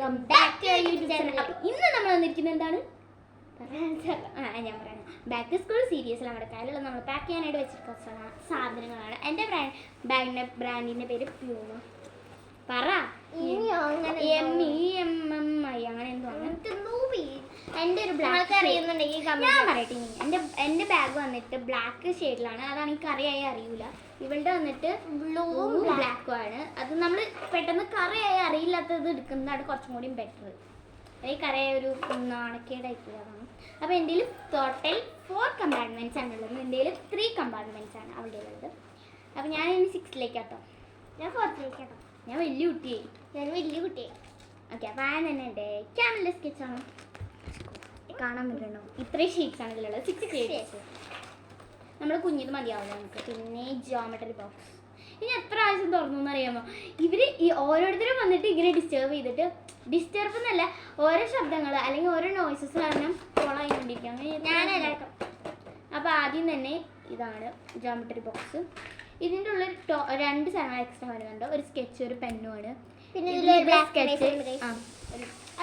Welcome back to YouTube channel. അപ്പോൾ ഇന്ന് നമ്മൾ വന്നിരിക്കുന്നത് എന്താണ് ഞാൻ പറയാം, ബാക്ക് ടു സ്കൂൾ സീരീസിൽ നമ്മുടെ കയ്യിലുള്ള നമ്മൾ പാക്ക് ചെയ്യാനായിട്ട് വെച്ചിരിക്കുന്ന സാധനങ്ങളാണ്. എൻ്റെ ബാഗിൻ്റെ ബ്രാൻഡിൻ്റെ പേര് പ്യൂമ. പറ അങ്ങനെ എന്തോ എൻ്റെ ഒരു ബ്ലാക്ക് അറിയുന്നുണ്ടെങ്കിൽ ഞാൻ പറയട്ടെ. എൻ്റെ ബാഗ് വന്നിട്ട് ബ്ലാക്ക് ഷെയ്ഡിലാണ്, അതാണ് എനിക്ക് അറിയായി അറിയൂല. ഇവളുടെ വന്നിട്ട് ബ്ലൂവും ബ്ലാക്കും ആണ്. അത് നമ്മൾ പെട്ടെന്ന് കറിയായി അറിയില്ലാത്തത് എടുക്കുന്നതാണ് കുറച്ചും കൂടി ബെറ്റർ. ഈ കറിയായ ഒരു നാണക്കേടായിട്ട് അതാണ്. അപ്പോൾ എൻ്റെ ടോട്ടൽ 4 കമ്പാർട്ട്മെൻറ്റ്സ് ആണ് ഉള്ളത്. എൻ്റെ 3 കമ്പാർട്ട്മെൻറ്റ്സ് ആണ് അവിടെ ഉള്ളത്. അപ്പോൾ ഞാൻ ഇനി 6ലേക്കാട്ടോ. ഞാൻ 4ലേക്കാട്ടോ. ഞാൻ വലിയ കുട്ടിയായി. ഓക്കെ, അപ്പോൾ ഞാൻ തന്നെ എൻ്റെ ക്യാമറ സ്കെച്ചാണ് കാണാൻ പറ്റണോ. ഇത്രയും ഷീറ്റ്സ് ആണ് ഇതിലുള്ളത്, 6 ഷീറ്റ്സ്. നമ്മൾ കുഞ്ഞിത് മതിയാവില്ല നമുക്ക്. പിന്നെ ജോമെട്രി ബോക്സ് ഇനി എത്ര ആവശ്യം തുറന്നു എന്നറിയാമോ? ഇവർ ഈ ഓരോരുത്തരും വന്നിട്ട് ഇങ്ങനെ ഡിസ്റ്റർബ് ചെയ്തിട്ട്, ഡിസ്റ്റർബ് എന്നല്ല, ഓരോ ശബ്ദങ്ങൾ അല്ലെങ്കിൽ ഓരോ നോയ്സസ് കാരണം കൊളായിക്കൊണ്ടിരിക്കുകയാണ് ഞാനെല്ലാവർക്കും. അപ്പോൾ ആദ്യം തന്നെ ഇതാണ് ജോമെട്രി ബോക്സ്. ഇതിൻ്റെ ഉള്ളിൽ 2 സാധനങ്ങൾ എക്സ്ട്രാ വരുന്നുണ്ട്. ഒരു സ്കെച്ച്, ഒരു പെന്നുമാണ്. പിന്നെ സ്കെച്ച്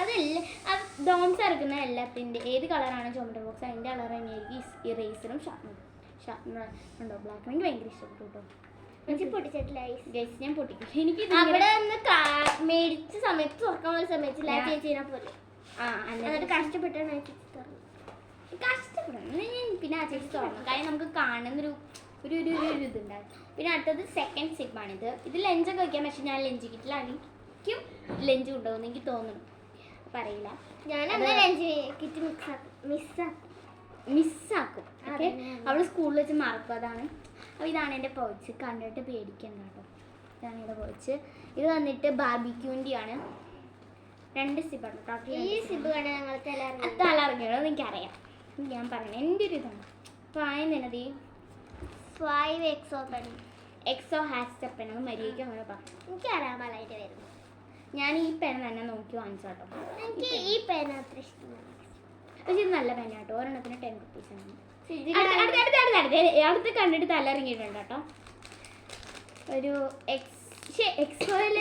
അതല്ല, അത് ഡോംസ് ഇറക്കുന്ന എല്ലാത്തിൻ്റെ ഏത് കളറാണ് ജോമെട്രി ബോക്സ് അതിൻ്റെ കളർ തന്നെയായിരിക്കും ഇറേസറും ഷാർപ്പനർ ഉണ്ടോ. ബ്ലാക്ക് എനിക്ക് ഭയങ്കര ഇഷ്ടപ്പെട്ടു കേട്ടോ. ഞാൻ പൊട്ടിക്കും. എനിക്ക് അവിടെ ഒന്ന് മേടിച്ച സമയത്ത് തുറക്കാൻ പോലെ സമയത്തില്ല ചേച്ചിനെ പോലെ കഷ്ടപ്പെട്ടാണ് കഷ്ടപ്പെടണം. പിന്നെ ആ ചേച്ചി തുറന്നു കാര്യം നമുക്ക് കാണുന്നൊരു ഒരു ഒരു ഒരു ഇതുണ്ടാകും. പിന്നെ അടുത്തത് സെക്കൻഡ് സിപ്പാണിത്. ഇത് ലഞ്ചൊക്കെ വയ്ക്കാം, പക്ഷെ ഞാൻ ലഞ്ച് കിട്ടില്ല. എനിക്കും ലഞ്ച് കൊണ്ടുപോകുന്നു എനിക്ക് തോന്നുന്നു, പറയില്ല. ഞാൻ ലഞ്ച് കിറ്റ് മിസ്സാക്കും. ഓക്കെ, അവൾ സ്കൂളിൽ വെച്ച് മറക്കും, അതാണ്. അപ്പോൾ ഇതാണ് എൻ്റെ പൗച്ച്. കണ്ടിട്ട് പേടിക്കണ്ട കേട്ടോ. ഇതാണ് എൻ്റെ പൗച്ച്. ഇത് വന്നിട്ട് ബാർബിക്യൂൻ്റെ ആണ്. 2 സിബാണ് കേട്ടോ. ഈ സിബ് കാണാൻ ഞങ്ങൾ തലറിഞ്ഞോ എനിക്കറിയാം. ഞാൻ പറയണേ എൻ്റെ ഒരു ഇതാണ്. അപ്പോൾ ആദ്യം തന്നെ ഈ 5 എക്സോ ഹാസ്റ്റർ പെൻ. അത് മര്യാദയ്ക്ക് അങ്ങനെ പറഞ്ഞു. എനിക്കറിയാൻ പാലായിട്ട് വരുന്നു. ഞാൻ ഈ പെൻ തന്നെ നോക്കി വാങ്ങിച്ചാട്ടോ. എനിക്ക് ഈ പെൻ അത്ര ഇഷ്ടമാണ്. പക്ഷെ ഇത് നല്ല പെൻ കേട്ടോ. ഒരെണ്ണത്തിന് 10 റുപ്പീസാണ്. അടുത്ത് കണ്ടിട്ട് തലറിങ്ങിയിട്ടുണ്ട് കേട്ടോ. ഒരു എക്സോയിൽ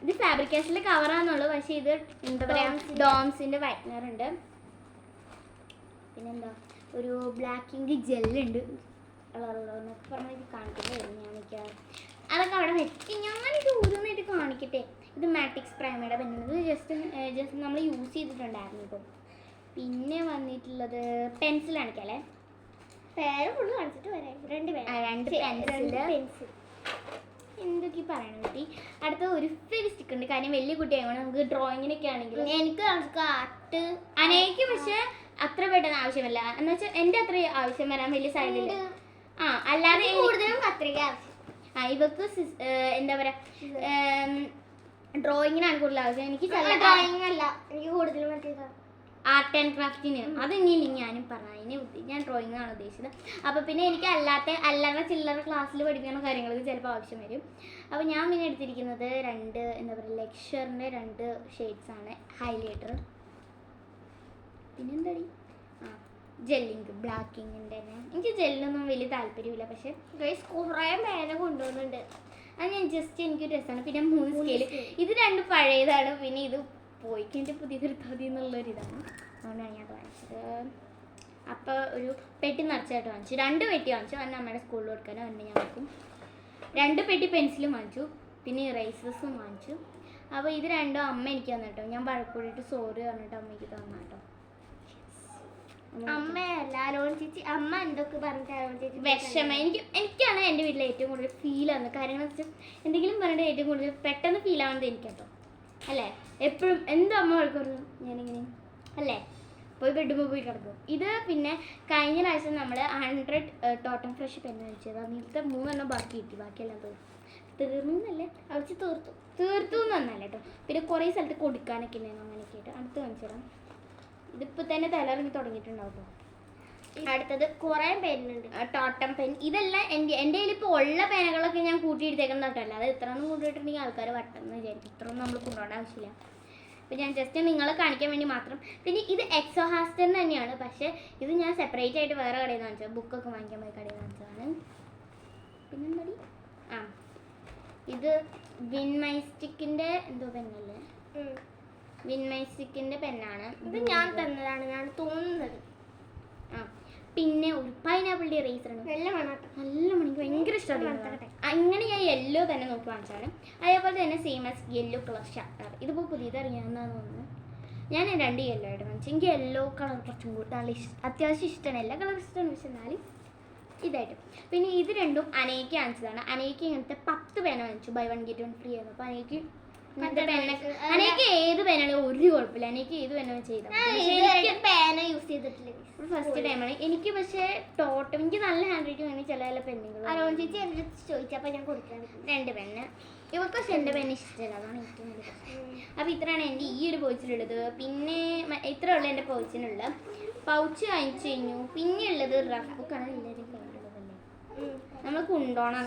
ഇത് ഫാബ്രിക്കേഷനിൽ കവറാന്നുള്ളൂ, പക്ഷെ ഇത് എന്താ പറയുക, ഡോംസിൻ്റെ വൈറ്റ്നർ ഉണ്ട്. പിന്നെന്താ, ഒരു ബ്ലാക്ക് ഇങ്ക് ജെല്ലുണ്ട്. കളറുള്ളതെന്നൊക്കെ പറഞ്ഞാൽ ഇത് കാണിക്കുന്നതായിരുന്നു ഞാൻ മിക്കവാറും. അതൊക്കെ അവിടെ വെച്ച് ഞാനിത് ഓരോന്നായിട്ട് കാണിക്കട്ടെ. ഇത് മാറ്റിക്സ് പ്രൈമയുടെ പെന്നത് ജസ്റ്റ് നമ്മൾ യൂസ് ചെയ്തിട്ടുണ്ടായിരുന്നു ഇപ്പോൾ. പിന്നെ വന്നിട്ടുള്ളത് പെൻസിൽ കാണിക്കാല്ലേ. പേര് ഫുള്ള് കാണിച്ചിട്ട് വരാം. 2 പെൻസിൽ എന്തൊക്കെ പറയണം കുട്ടി. അടുത്ത ഒരു ഫെവിസ്റ്റിക് ഉണ്ട്. കാര്യം വലിയ കുട്ടിയായതുകൊണ്ട് നമുക്ക് ഡ്രോയിങ്ങിനൊക്കെ ആണെങ്കിൽ എനിക്ക് ആർട്ട് അനേക്ക് പക്ഷെ അത്ര പെട്ടെന്ന് ആവശ്യമല്ല. എന്ന് വെച്ചാൽ എൻ്റെ അത്ര ആവശ്യം വരാൻ വലിയ സാധ്യതയില്ല. അല്ലാതെ കൂടുതലും കത്രിക ആവശ്യം. ഇവക്ക് എന്താ പറയാ, ഡ്രോയിങ്ങിനാണ് കൂടുതൽ ആവശ്യം. എനിക്ക് ഡ്രോയിങ് അല്ല, എനിക്ക് കൂടുതലും മറ്റേത് ആർട്ട് ആൻഡ് ക്രാഫ്റ്റിന്. അത് ഇനിയില്ല, ഞാനും പറഞ്ഞു ഞാൻ ഡ്രോയിങ്ങാണ് ഉദ്ദേശിച്ചത്. അപ്പോൾ പിന്നെ എനിക്ക് അല്ലാതെ ചില്ലറ ക്ലാസ്സിൽ പഠിക്കുന്ന കാര്യങ്ങൾക്ക് ചിലപ്പോൾ ആവശ്യം വരും. അപ്പോൾ ഞാൻ പിന്നെ എടുത്തിരിക്കുന്നത് 2 എന്താ പറയുക, ലെക്ചറിൻ്റെ 2 ഷെയ്ഡ്സാണ്. ഹൈലൈറ്റർ, പിന്നെന്താടി ജെല്ലിങ്ക്, ബ്ലാക്ക് ഇങ്കിൻ്റെ തന്നെ. എനിക്ക് ജെല്ലൊന്നും വലിയ താല്പര്യമില്ല, പക്ഷേ കുറേ പേന കൊണ്ടുപോകുന്നുണ്ട്. അത് ഞാൻ ജസ്റ്റ് എനിക്കൊരു രസമാണ്. പിന്നെ 3 സ്കെയിൽ. ഇത് 2 പഴയതാണ്, പിന്നെ ഇത് പോയിക്കിൻ്റെ പുതിയതെടുത്താതി എന്നുള്ളൊരിതാണ്. അതുകൊണ്ടാണ് ഞാൻ വാങ്ങിച്ചത്. അപ്പോൾ ഒരു പെട്ടി നിറച്ചായിട്ട് വാങ്ങിച്ചു. 2 പെട്ടി വാങ്ങിച്ചു. അന്ന് അമ്മയുടെ സ്കൂളിൽ കൊടുക്കാനോ അന്ന് ഞാൻ വെക്കും. 2 പെട്ടി പെൻസിലും വാങ്ങിച്ചു, പിന്നെ ഇറേസേഴ്സും വാങ്ങിച്ചു. അപ്പോൾ ഇത് 2 അമ്മ എനിക്ക് തന്നു കേട്ടോ. ഞാൻ വഴക്കൂടിയിട്ട് സോറി പറഞ്ഞിട്ട് അമ്മയ്ക്ക് തന്നു കേട്ടോ. അമ്മയല്ല അരോൺ ചേച്ചി. അമ്മ എന്തൊക്കെ പറഞ്ഞിട്ട് അരോൺ ചേച്ചി വിഷമം. എനിക്കാണ് എൻ്റെ വീട്ടിൽ ഏറ്റവും കൂടുതൽ ഫീൽ ആവുന്നത്. കാര്യങ്ങൾ വെച്ചാൽ എന്തെങ്കിലും പറഞ്ഞിട്ട് ഏറ്റവും കൂടുതൽ പെട്ടെന്ന് ഫീൽ ആവുന്നത് എനിക്ക് കേട്ടോ. അല്ലേ, എപ്പോഴും എന്തോ അമ്മ വഴക്കുറു ഞാനിങ്ങനെ അല്ലേ പോയി ബെഡ്റൂമിൽ പോയി കിടക്കും. ഇത് പിന്നെ കഴിഞ്ഞ പ്രാവശ്യം നമ്മൾ 100 ടോട്ടം ഫ്രഷ് പെന്ന് കഴിച്ചത്. അതിലത്തെ 3 ബാക്കി കിട്ടി. ബാക്കിയെല്ലാം തീർന്നു എന്നല്ലേ, അവിച്ച് തീർത്തു എന്നല്ല കേട്ടോ. പിന്നെ കുറേ സ്ഥലത്ത് കൊടുക്കാനൊക്കെ ഉണ്ടായിരുന്നു. അങ്ങനെയൊക്കെ ആയിട്ട് അടുത്ത് കാണിച്ചിടാം. ഇതിപ്പോൾ തന്നെ തലറിഞ്ഞ് തുടങ്ങിയിട്ടുണ്ടാവും കേട്ടോ. അടുത്തത് കുറേ പേനുണ്ട്. ടോട്ടം പെൻ. ഇതെല്ലാം എൻ്റെ കയ്യിൽ ഇപ്പോൾ ഉള്ള പേനകളൊക്കെ ഞാൻ കൂട്ടിയെടുത്തേക്കുന്ന കേട്ടോ. അല്ലാതെ ഇത്രയൊന്നും കൂട്ടിയിട്ടുണ്ടെങ്കിൽ ആൾക്കാർ വട്ടെന്ന് വിചാരിക്കും. ഇത്രയൊന്നും നമ്മൾ കൊണ്ടുപോകേണ്ട ആവശ്യമില്ല. അപ്പോൾ ഞാൻ ജസ്റ്റ് നിങ്ങളെ കാണിക്കാൻ വേണ്ടി മാത്രം. പിന്നെ ഇത് എക്സോ ഹാസ്റ്ററിന് തന്നെയാണ്, പക്ഷേ ഇത് ഞാൻ സെപ്പറേറ്റ് ആയിട്ട് വേറെ കടയിൽ നിന്ന് വാങ്ങിച്ചത്. ബുക്കൊക്കെ വാങ്ങിക്കാൻ പോയി കടയിൽ നിന്ന് വാങ്ങിച്ചതാണ്. പിന്നെന്താടി, ഇത് വിൻമൈസ്റ്റിക്കിൻ്റെ എന്തോ പെന്നല്ലേ, വിൻമൈസിക്കിൻ്റെ പെന്നാണ്. ഇത് ഞാൻ തന്നതാണ്, ഞാൻ തോന്നുന്നത്. ആ പിന്നെ ഒരു പൈനാപ്പിൾ ഇറേസർ ആണ്. നല്ല മണാട്ടം, നല്ല മണിക്ക് ഭയങ്കര ഇഷ്ടമാണ്. അങ്ങനെ ഞാൻ യെല്ലോ തന്നെ നോക്കി വാങ്ങിച്ചാണ്. അതേപോലെ തന്നെ same as yellow colour shutter. ഇതിപ്പോൾ പുതിയത് ഇറങ്ങിയാന്നാന്ന് തോന്നുന്നു. ഞാൻ 2 യെല്ലോ ആയിട്ട് വാങ്ങിച്ചു. എനിക്ക് യെല്ലോ കളർ കുറച്ചും കൂടി നല്ല അത്യാവശ്യം ഇഷ്ടമാണ്. എല്ലാ കളർ ഇഷ്ടമാണ്, പക്ഷെ എന്നാലും ഇതായിട്ട്. പിന്നെ ഇത് രണ്ടും അനേക്ക് വാങ്ങിച്ചതാണ്. അനേക്ക് ഇങ്ങനത്തെ 10 പേന വാങ്ങിച്ചു, ബൈ 1 get 1 ഫ്രീ ആയിരുന്നു. അപ്പോൾ അനേക്ക് ഇങ്ങനത്തെ പേനൊക്കെ, അനേക്ക് ഏത് പേനാണ് ഒരു കുഴപ്പമില്ല, അനേക്ക് ഏത് പേന ചെയ്താൽ പേന യൂസ് ചെയ്തിട്ടില്ല, ഫസ്റ്റ് ടൈമാണ് എനിക്ക്. പക്ഷേ ടോട്ടം എനിക്ക് നല്ല ഹാൻഡ് റൈറ്റിംഗ് ആണ് ചില ചില പെന്നുകൾ. അരോൺ ചേച്ചി എൻ്റെ അടുത്ത് ചോദിച്ചപ്പോൾ ഞാൻ കൊടുക്കാൻ 2 പെന്ന്. ഇവർക്ക് പക്ഷെ എൻ്റെ പെന്ന് ഇഷ്ടമല്ല, അതാണ് ഏറ്റവും വലിയ പ്രശ്നം. അപ്പോൾ ഇത്രയാണ് എൻ്റെ ഈ ഒരു പൗച്ചിലുള്ളത്. പിന്നെ ഇത്ര ഉള്ള എൻ്റെ പൗച്ചിനുള്ള പൗച്ച് വാങ്ങിച്ചു കഴിഞ്ഞു. പിന്നെ ഉള്ളത് റഫ് ബുക്കാണ്. എല്ലാവരും കയ്യിലുള്ളതല്ലേ, നമ്മൾ കൊണ്ടുപോകണം.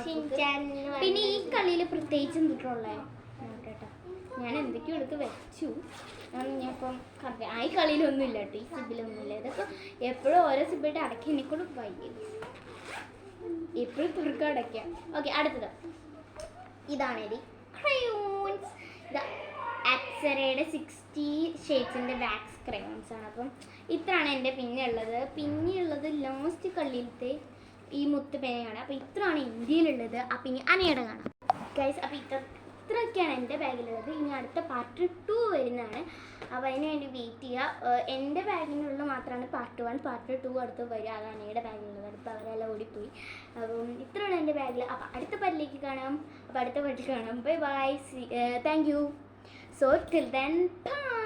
പിന്നെ ഈ കളിയിൽ പ്രത്യേകിച്ച് എന്തിട്ടുള്ളേ കേട്ടോ, ഞാൻ എന്തൊക്കെയോ എടുത്ത് വെച്ചു. ഞാനിപ്പം ആ ഈ കളിയിലൊന്നും ഇല്ല കേട്ടോ, ഈ സിബിലൊന്നുമില്ല. ഇതൊക്കെ എപ്പോഴും ഓരോ സിബിലായിട്ട് അടക്കി എന്നെക്കൊണ്ട് വൈകി എപ്പോഴും തുറക്കം അടയ്ക്കാം. ഓക്കെ, അടുത്തത് ഇതാണ് എടി ക്രയോൺസ്. ഇത് അപ്സരയുടെ 60 ഷെയ്ഡ്സിൻ്റെ വാക്സ് ക്രയോൺസ് ആണ്. അപ്പം ഇത്രയാണ് എൻ്റെ പിന്നെ ഉള്ളത് ലാസ്റ്റ് കളിയിലത്തെ ഈ മുത്ത് പേനയാണ്. അപ്പോൾ ഇത്രയാണ് ഇന്ത്യയിലുള്ളത്. അപ്പം ഇനി അനയുടെ കാണാം ഗൈസ്. അപ്പോൾ ഇത്രയൊക്കെയാണ് എൻ്റെ ബാഗിലുള്ളത്. ഇനി അടുത്ത പാർട്ട് 2 വരുന്നതാണ്. അപ്പോൾ അതിന് വേണ്ടി വെയിറ്റ് ചെയ്യുക. എൻ്റെ ബാഗിനുള്ള മാത്രമാണ് പാർട്ട് 1, പാർട്ട് 2 അടുത്ത് വരിക. അത് അനയുടെ ബാഗിലുള്ളത്. അപ്പോൾ അവരെല്ലാം ഓടിപ്പോയി. അപ്പം ഇത്രയാണ് എൻ്റെ ബാഗിൽ. അപ്പോൾ അടുത്ത പാർട്ടിലേക്ക് കാണാം. അപ്പോൾ അടുത്ത പാർട്ടിൽ കാണാം. Bye bye, thank you. So till then bye.